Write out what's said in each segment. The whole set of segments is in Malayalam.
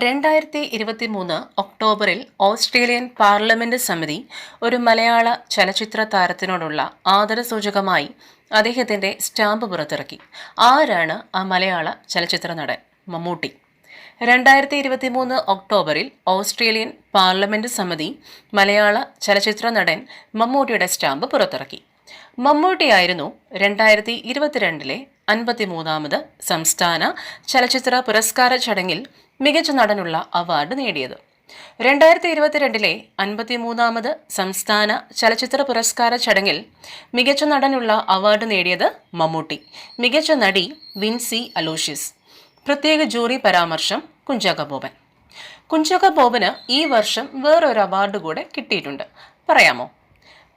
2023 ഒക്ടോബറിൽ ഓസ്ട്രേലിയൻ പാർലമെന്റ് സമിതി ഒരു മലയാള ചലച്ചിത്ര താരത്തിനോടുള്ള ആദരസൂചകമായി അദ്ദേഹത്തിന്റെ സ്റ്റാമ്പ് പുറത്തിറക്കി. ആരാണ് ആ മലയാള ചലച്ചിത്ര നടൻ? മമ്മൂട്ടി. 2023 ഒക്ടോബറിൽ ഓസ്ട്രേലിയൻ പാർലമെന്റ് സമിതി മലയാള ചലച്ചിത്ര നടൻ മമ്മൂട്ടിയുടെ സ്റ്റാമ്പ് പുറത്തിറക്കി. മമ്മൂട്ടിയായിരുന്നു 2022 53ാമത് സംസ്ഥാന ചലച്ചിത്ര പുരസ്കാര ചടങ്ങിൽ മികച്ച നടനുള്ള അവാർഡ് നേടിയത്. 2022 53ാമത് സംസ്ഥാന ചലച്ചിത്ര പുരസ്കാര ചടങ്ങിൽ മികച്ച നടനുള്ള അവാർഡ് നേടിയത് മമ്മൂട്ടി. മികച്ച നടി വിൻസി അലോഷ്യസ്. പ്രത്യേക ജൂറി പരാമർശം കുഞ്ചാക്ക ബോബൻ. കുഞ്ചാക്ക ബോബന് ഈ വർഷം വേറൊരു അവാർഡ് കൂടെ കിട്ടിയിട്ടുണ്ട്, പറയാമോ?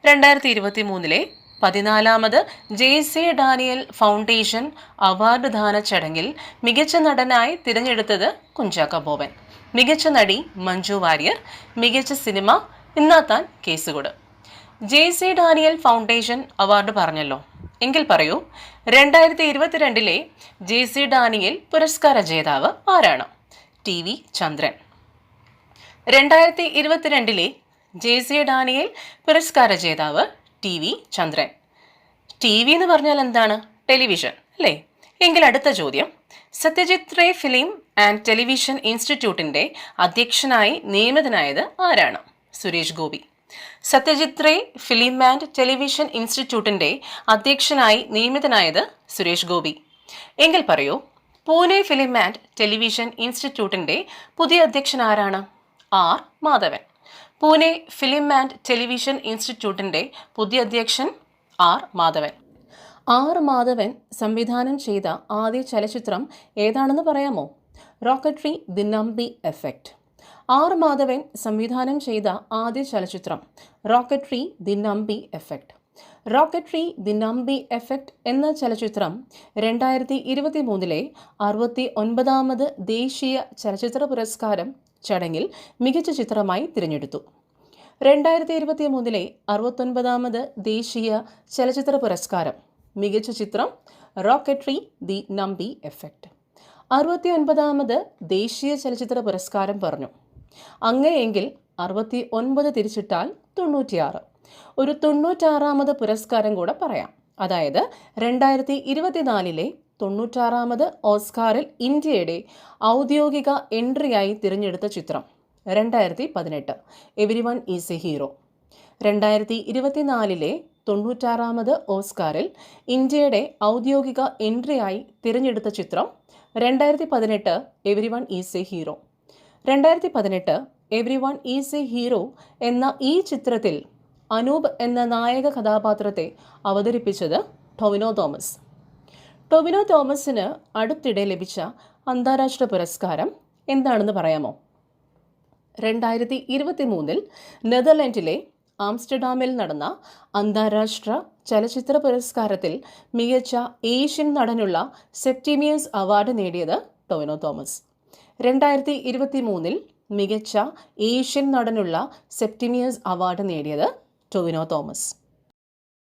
2023 14ാമത് JC ഡാനിയൽ ഫൗണ്ടേഷൻ അവാർഡ് ദാന ചടങ്ങിൽ മികച്ച നടനായി തിരഞ്ഞെടുത്തത് കുഞ്ചാക്ക ബോബൻ. മികച്ച നടി മഞ്ജു വാര്യർ. മികച്ച സിനിമ ഇന്നാത്താൻ കേസുകൂട്. JC ഡാനിയൽ ഫൗണ്ടേഷൻ അവാർഡ് പറഞ്ഞല്ലോ, എങ്കിൽ പറയൂ, 2022 JC ഡാനിയൽ പുരസ്കാര ജേതാവ് ആരാണ്? TV ചന്ദ്രൻ. 2022 JC ഡാനിയൽ പുരസ്കാര ജേതാവ് TV ചന്ദ്രൻ. TV എന്ന് പറഞ്ഞാൽ എന്താണ്? ടെലിവിഷൻ അല്ലേ? എങ്കിൽ അടുത്ത ചോദ്യം, Satyajit Ray film and television ഇൻസ്റ്റിറ്റ്യൂട്ടിന്റെ അധ്യക്ഷനായി നിയമിതനായത് ആരാണ്? Suresh Gopi. Satyajit Ray film and television ഇൻസ്റ്റിറ്റ്യൂട്ടിന്റെ അധ്യക്ഷനായി നിയമിതനായത് സുരേഷ് ഗോപി. എങ്കിൽ പറയൂ, പൂനെ ഫിലിം ആൻഡ് ടെലിവിഷൻ ഇൻസ്റ്റിറ്റ്യൂട്ടിന്റെ പുതിയ അധ്യക്ഷൻ ആരാണ്? R Madhavan. Pune film and television ഇൻസ്റ്റിറ്റ്യൂട്ടിന്റെ പുതിയ അധ്യക്ഷൻ R മാധവൻ. R മാധവൻ സംവിധാനം ചെയ്ത ആദ്യ ചലച്ചിത്രം ഏതാണെന്ന് പറയാമോ? Rocketry the Nambi effect. R Madhavan സംവിധാനം ചെയ്ത ആദ്യ ചലച്ചിത്രം rocketry the Nambi effect. Rocketry the Nambi effect എന്ന ചലച്ചിത്രം 2023 69ാമത് ദേശീയ ചലച്ചിത്ര പുരസ്കാരം ചടങ്ങിൽ മികച്ച ചിത്രമായി തിരഞ്ഞെടുത്തു. 2023 69ാമത് ദേശീയ ചലച്ചിത്ര പുരസ്കാരം മികച്ച ചിത്രം റോക്കറ്ററി ദി നമ്പി എഫക്റ്റ്. 69ാമത് ദേശീയ ചലച്ചിത്ര പുരസ്കാരം പറഞ്ഞു. അങ്ങനെയെങ്കിൽ 69 തിരിച്ചിട്ടാൽ 96. ഒരു 96ാമത് പുരസ്കാരം കൂടെ പറയാം. അതായത് 2024 96ാമത് ഓസ്കാറിൽ ഇന്ത്യയുടെ ഔദ്യോഗിക എൻട്രിയായി തിരഞ്ഞെടുത്ത ചിത്രം 2018 എവരിവൺ ഈസ് എ ഹീറോ. 2024 96ാമത് ഓസ്കാറിൽ ഇന്ത്യയുടെ ഔദ്യോഗിക എൻട്രിയായി തിരഞ്ഞെടുത്ത ചിത്രം 2018 everyone is A hero. 2018 everyone is A hero എന്ന ഈ ചിത്രത്തിൽ അനൂപ് എന്ന നായക കഥാപാത്രത്തെ അവതരിപ്പിച്ചത് ടൊവിനോ തോമസ്. ടൊവിനോ തോമസിന് അടുത്തിടെ ലഭിച്ച അന്താരാഷ്ട്ര പുരസ്കാരം എന്താണെന്ന് പറയാമോ? 2023 നെതർലൻഡിലെ ആംസ്റ്റർഡാമിൽ നടന്ന അന്താരാഷ്ട്ര ചലച്ചിത്ര പുരസ്കാരത്തിൽ മികച്ച ഏഷ്യൻ നടനുള്ള സെപ്റ്റിമിയസ് അവാർഡ് നേടിയത് ടൊവിനോ തോമസ്. 2023 മികച്ച ഏഷ്യൻ നടനുള്ള സെപ്റ്റിമിയസ് അവാർഡ് നേടിയത് ടൊവിനോ തോമസ്.